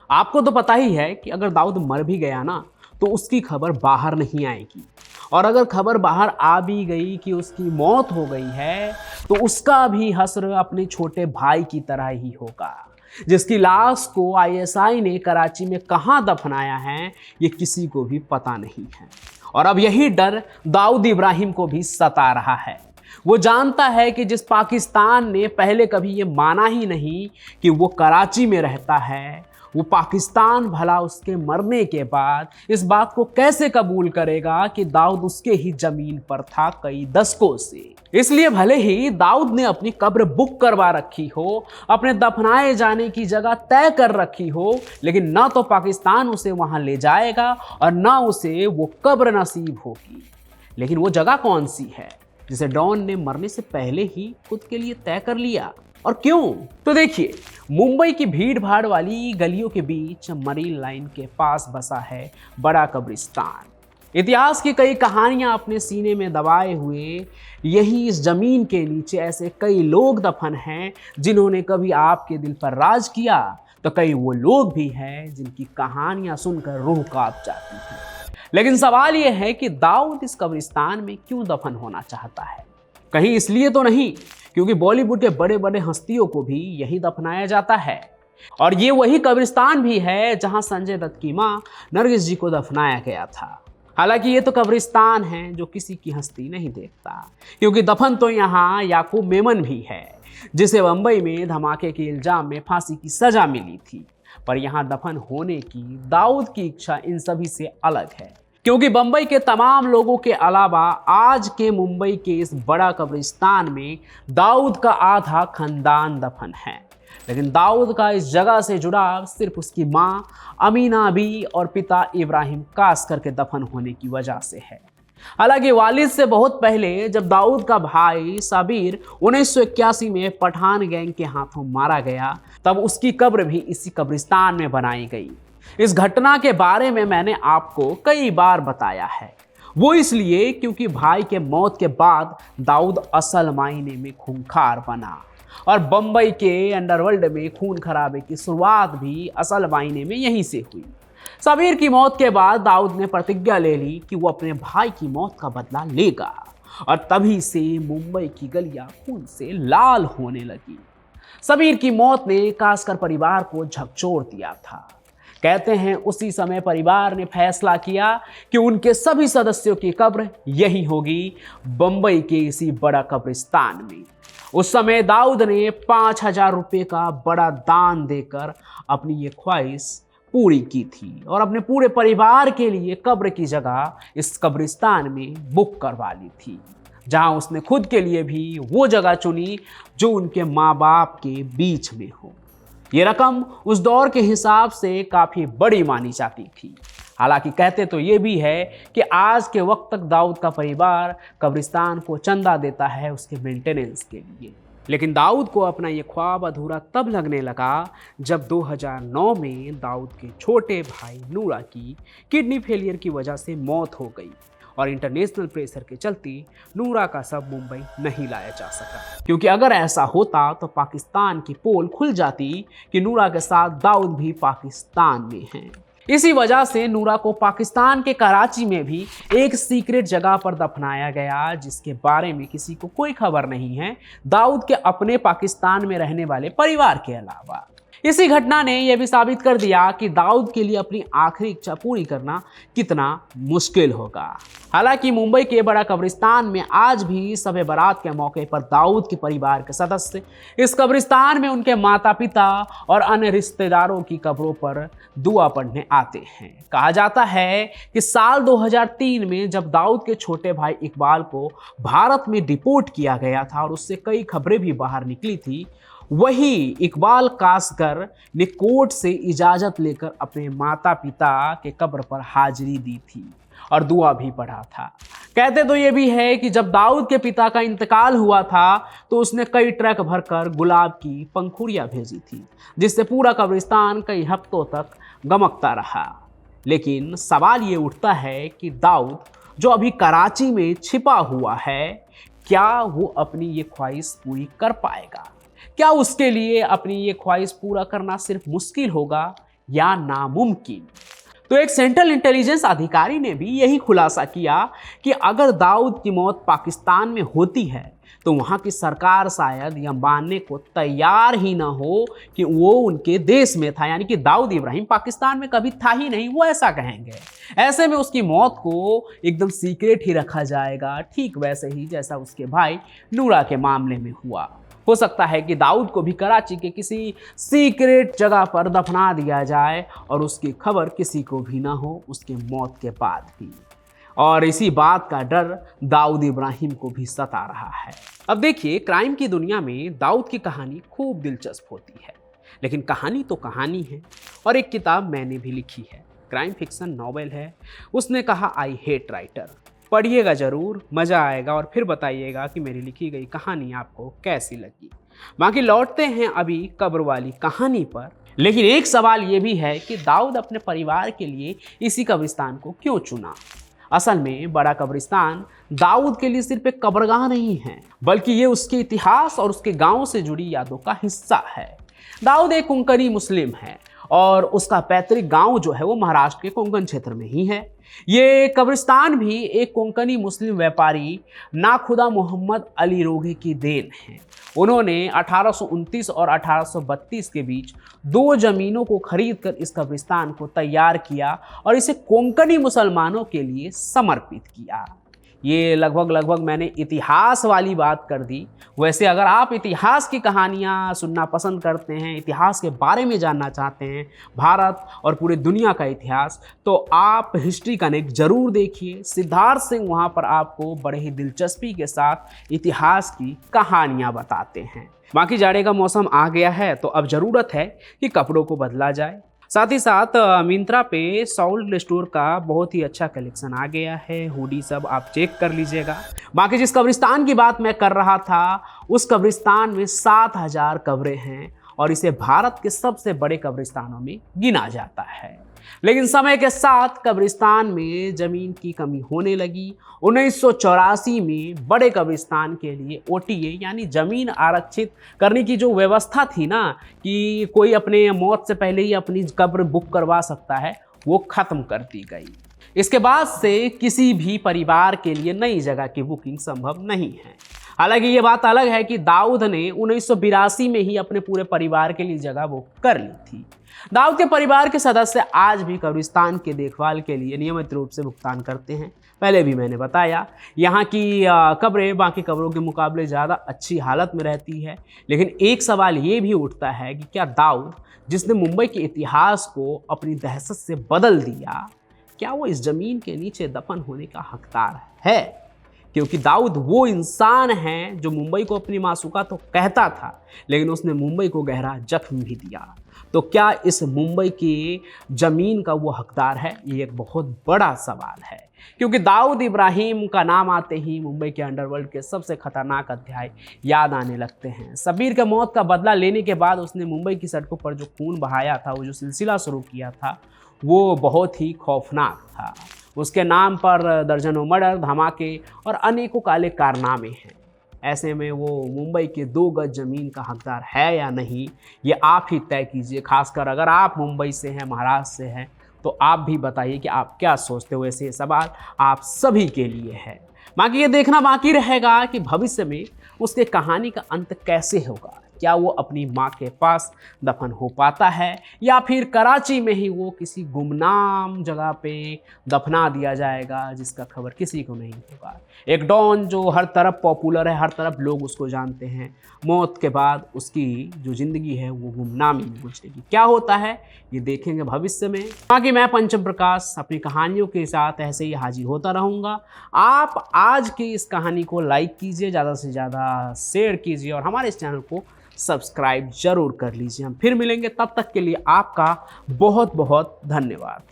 आपको तो पता ही है कि अगर दाऊद मर भी गया ना तो उसकी खबर बाहर नहीं आएगी, और अगर खबर बाहर आ भी गई कि उसकी मौत हो गई है तो उसका भी हश्र अपने छोटे भाई की तरह ही होगा, जिसकी लाश को आईएसआई ने कराची में कहां दफनाया है ये किसी को भी पता नहीं है। और अब यही डर दाऊद इब्राहिम को भी सता रहा है। वो जानता है कि जिस पाकिस्तान ने पहले कभी ये माना ही नहीं कि वो कराची में रहता है, वो पाकिस्तान भला उसके मरने के बाद इस बात को कैसे कबूल करेगा कि दाऊद उसके ही जमीन पर था कई दशकों से। इसलिए भले ही दाऊद ने अपनी कब्र बुक करवा रखी हो, अपने दफनाए जाने की जगह तय कर रखी हो, लेकिन ना तो पाकिस्तान उसे वहां ले जाएगा और ना उसे वो कब्र नसीब होगी। लेकिन वो जगह कौन सी है जिसे डॉन ने मरने से पहले ही खुद के लिए तय कर लिया, और क्यों? तो देखिए, मुंबई की भीड़ भाड़ वाली गलियों के बीच मरीन लाइन के पास बसा है बड़ा कब्रिस्तान। इतिहास की कई कहानियां अपने सीने में दबाए हुए यही इस जमीन के नीचे ऐसे कई लोग दफन हैं जिन्होंने कभी आपके दिल पर राज किया, तो कई वो लोग भी हैं जिनकी कहानियां सुनकर रूह कांप जाती है। लेकिन सवाल यह है कि दाऊद इस कब्रिस्तान में क्यों दफन होना चाहता है? कहीं इसलिए तो नहीं क्योंकि बॉलीवुड के बड़े बड़े हस्तियों को भी यही दफनाया जाता है, और ये वही कब्रिस्तान भी है जहां संजय दत्त की मां नरगिस जी को दफनाया गया था। हालांकि ये तो कब्रिस्तान है जो किसी की हस्ती नहीं देखता, क्योंकि दफन तो यहाँ याकूब मेमन भी है, जिसे मुंबई में धमाके के इल्जाम में फांसी की सजा मिली थी। पर यहाँ दफन होने की दाऊद की इच्छा इन सभी से अलग है, क्योंकि बंबई के तमाम लोगों के अलावा आज के मुंबई के इस बड़ा कब्रिस्तान में दाऊद का आधा खानदान दफन है। लेकिन दाऊद का इस जगह से जुड़ाव सिर्फ उसकी मां अमीना बी और पिता इब्राहिम कासकर के दफन होने की वजह से है। हालांकि वालिद से बहुत पहले जब दाऊद का भाई साबिर 1981 में पठान गैंग के हाथों मारा गया, तब उसकी कब्र भी इसी कब्रिस्तान में बनाई गई। इस घटना के बारे में मैंने आपको कई बार बताया है, वो इसलिए क्योंकि भाई के मौत के बाद दाऊद असल मायने में खूंखार बना, और बंबई के अंडरवर्ल्ड में खून खराबे की शुरुआत भी असल मायने में यहीं से हुई। सबीर की मौत के बाद दाऊद ने प्रतिज्ञा ले ली कि वो अपने भाई की मौत का बदला लेगा, और तभी से मुंबई की गलियां खून से लाल होने लगी। सबीर की मौत ने कासकर परिवार को झकझोर दिया था। कहते हैं उसी समय परिवार ने फैसला किया कि उनके सभी सदस्यों की कब्र यही होगी, बंबई के इसी बड़ा कब्रिस्तान में। उस समय दाऊद ने 5,000 रुपये का बड़ा दान देकर अपनी ये ख्वाहिश पूरी की थी, और अपने पूरे परिवार के लिए कब्र की जगह इस कब्रिस्तान में बुक करवा ली थी, जहां उसने खुद के लिए भी वो जगह चुनी जो उनके माँ बाप के बीच में हो। ये रकम उस दौर के हिसाब से काफ़ी बड़ी मानी जाती थी। हालांकि कहते तो ये भी है कि आज के वक्त तक दाऊद का परिवार कब्रिस्तान को चंदा देता है उसके मेंटेनेंस के लिए। लेकिन दाऊद को अपना ये ख्वाब अधूरा तब लगने लगा जब 2009 में दाऊद के छोटे भाई नूरा की किडनी फेलियर की वजह से मौत हो गई, और इंटरनेशनल प्रेशर के चलते नूरा का शव मुंबई नहीं लाया जा सका, क्योंकि अगर ऐसा होता तो पाकिस्तान की पोल खुल जाती कि नूरा के साथ दाऊद भी पाकिस्तान में हैं। इसी वजह से नूरा को पाकिस्तान के कराची में भी एक सीक्रेट जगह पर दफनाया गया, जिसके बारे में किसी को कोई खबर नहीं है, दाऊद के अपने पाकिस्तान में रहने वाले परिवार के अलावा। इसी घटना ने यह भी साबित कर दिया कि दाऊद के लिए अपनी आखिरी इच्छा पूरी करना कितना मुश्किल होगा। हालांकि मुंबई के बड़ा कब्रिस्तान में आज भी शब बारात के मौके पर दाऊद के परिवार के सदस्य इस कब्रिस्तान में उनके माता पिता और अन्य रिश्तेदारों की कब्रों पर दुआ पढ़ने आते हैं। कहा जाता है कि साल 2003 में जब दाऊद के छोटे भाई इकबाल को भारत में डिपोर्ट किया गया था और उससे कई खबरें भी बाहर निकली थी, वही इकबाल कासकर ने कोर्ट से इजाजत लेकर अपने माता पिता के कब्र पर हाजिरी दी थी और दुआ भी पढ़ा था। कहते तो ये भी है कि जब दाऊद के पिता का इंतकाल हुआ था तो उसने कई ट्रक भरकर गुलाब की पंखुड़ियां भेजी थी, जिससे पूरा कब्रिस्तान कई हफ्तों तक गमकता रहा। लेकिन सवाल ये उठता है कि दाऊद जो अभी कराची में छिपा हुआ है, क्या वो अपनी ये ख्वाहिश पूरी कर पाएगा? क्या उसके लिए अपनी ये ख्वाहिश पूरा करना सिर्फ मुश्किल होगा या नामुमकिन। तो एक सेंट्रल इंटेलिजेंस अधिकारी ने भी यही खुलासा किया कि अगर दाऊद की मौत पाकिस्तान में होती है तो वहाँ की सरकार शायद यह मानने को तैयार ही ना हो कि वो उनके देश में था, यानी कि दाऊद इब्राहिम पाकिस्तान में कभी था ही नहीं, वो ऐसा कहेंगे। ऐसे में उसकी मौत को एकदम सीक्रेट ही रखा जाएगा, ठीक वैसे ही जैसा उसके भाई नूरा के मामले में हुआ। हो सकता है कि दाऊद को भी कराची के किसी सीक्रेट जगह पर दफना दिया जाए और उसकी खबर किसी को भी ना हो उसके मौत के बाद भी। और इसी बात का डर दाऊद इब्राहिम को भी सता रहा है। अब देखिए, क्राइम की दुनिया में दाऊद की कहानी खूब दिलचस्प होती है, लेकिन कहानी तो कहानी है। और एक किताब मैंने भी लिखी है, क्राइम फिक्शन नॉवेल है, उसने कहा आई हेट राइटर। पढ़िएगा ज़रूर, मज़ा आएगा और फिर बताइएगा कि मेरी लिखी गई कहानी आपको कैसी लगी। बाकी लौटते हैं अभी कब्र वाली कहानी पर। लेकिन एक सवाल ये भी है कि दाऊद अपने परिवार के लिए इसी कब्रिस्तान को क्यों चुना। असल में बड़ा कब्रिस्तान दाऊद के लिए सिर्फ एक कब्रगाह नहीं है, बल्कि ये उसके इतिहास और उसके गांव से जुड़ी यादों का हिस्सा है। दाऊद एक कोंकणी मुस्लिम है और उसका पैतृक गांव जो है वो महाराष्ट्र के कोंकण क्षेत्र में ही है। ये कब्रिस्तान भी एक कोंकणी मुस्लिम व्यापारी नाखुदा मोहम्मद अली रोघे की देन है। उन्होंने 1829 और 1832 के बीच 2 जमीनों को खरीदकर इस कब्रिस्तान को तैयार किया और इसे कोंकणी मुसलमानों के लिए समर्पित किया। ये लगभग मैंने इतिहास वाली बात कर दी। वैसे अगर आप इतिहास की कहानियाँ सुनना पसंद करते हैं, इतिहास के बारे में जानना चाहते हैं, भारत और पूरे दुनिया का इतिहास, तो आप हिस्ट्री कनेक्ट जरूर देखिए। सिद्धार्थ सिंह वहाँ पर आपको बड़े ही दिलचस्पी के साथ इतिहास की कहानियाँ बताते हैं। बाकी जाड़े का मौसम आ गया है तो अब ज़रूरत है कि कपड़ों को बदला जाए। साथ ही साथ मिंत्रा पे साउंड स्टोर का बहुत ही अच्छा कलेक्शन आ गया है, हुडी सब आप चेक कर लीजिएगा। बाकी जिस कब्रिस्तान की बात मैं कर रहा था, उस कब्रिस्तान में 7000 कब्रें हैं और इसे भारत के सबसे बड़े कब्रिस्तानों में गिना जाता है। लेकिन समय के साथ कब्रिस्तान में ज़मीन की कमी होने लगी। 1984 में बड़े कब्रिस्तान के लिए OTA यानी ज़मीन आरक्षित करने की जो व्यवस्था थी ना, कि कोई अपने मौत से पहले ही अपनी कब्र बुक करवा सकता है, वो ख़त्म कर दी गई। इसके बाद से किसी भी परिवार के लिए नई जगह की बुकिंग संभव नहीं है। हालांकि ये बात अलग है कि दाऊद ने 1982 में ही अपने पूरे परिवार के लिए जगह बुक कर ली थी। दाऊद के परिवार के सदस्य आज भी कब्रिस्तान के देखभाल के लिए नियमित रूप से भुगतान करते हैं। पहले भी मैंने बताया, यहाँ की कब्रें बाकी कब्रों के मुकाबले ज़्यादा अच्छी हालत में रहती है। लेकिन एक सवाल ये भी उठता है कि क्या दाऊद, जिसने मुंबई के इतिहास को अपनी दहशत से बदल दिया, क्या वो इस ज़मीन के नीचे दफन होने का हकदार है? क्योंकि दाऊद वो इंसान है जो मुंबई को अपनी मासूका तो कहता था, लेकिन उसने मुंबई को गहरा जख्म भी दिया। तो क्या इस मुंबई की ज़मीन का वो हकदार है? ये एक बहुत बड़ा सवाल है, क्योंकि दाऊद इब्राहिम का नाम आते ही मुंबई के अंडरवर्ल्ड के सबसे खतरनाक अध्याय याद आने लगते हैं। शब्बीर के मौत का बदला लेने के बाद उसने मुंबई की सड़कों पर जो खून बहाया था, वो जो सिलसिला शुरू किया था, वो बहुत ही खौफनाक था। उसके नाम पर दर्जनों मर्डर, धमाके और अनेकों काले कारनामे हैं। ऐसे में वो मुंबई के 2 गज ज़मीन का हकदार है या नहीं, ये आप ही तय कीजिए। खासकर अगर आप मुंबई से हैं, महाराष्ट्र से हैं, तो आप भी बताइए कि आप क्या सोचते हो। ऐसे सवाल आप सभी के लिए है। बाकी ये देखना बाकी रहेगा कि भविष्य में उसके कहानी का अंत कैसे होगा। क्या वो अपनी माँ के पास दफन हो पाता है या फिर कराची में ही वो किसी गुमनाम जगह पे दफना दिया जाएगा जिसका खबर किसी को नहीं होगा। एक डॉन जो हर तरफ पॉपुलर है, हर तरफ लोग उसको जानते हैं, मौत के बाद उसकी जो ज़िंदगी है वो गुमनामी में गुजरेगी। क्या होता है ये देखेंगे भविष्य में। बाकी मैं पंचम प्रकाश अपनी कहानियों के साथ ऐसे ही हाजिर होता रहूँगा। आप आज की इस कहानी को लाइक कीजिए, ज़्यादा से ज़्यादा शेयर कीजिए और हमारे इस चैनल को सब्सक्राइब जरूर कर लीजिए। हम फिर मिलेंगे, तब तक के लिए आपका बहुत बहुत धन्यवाद।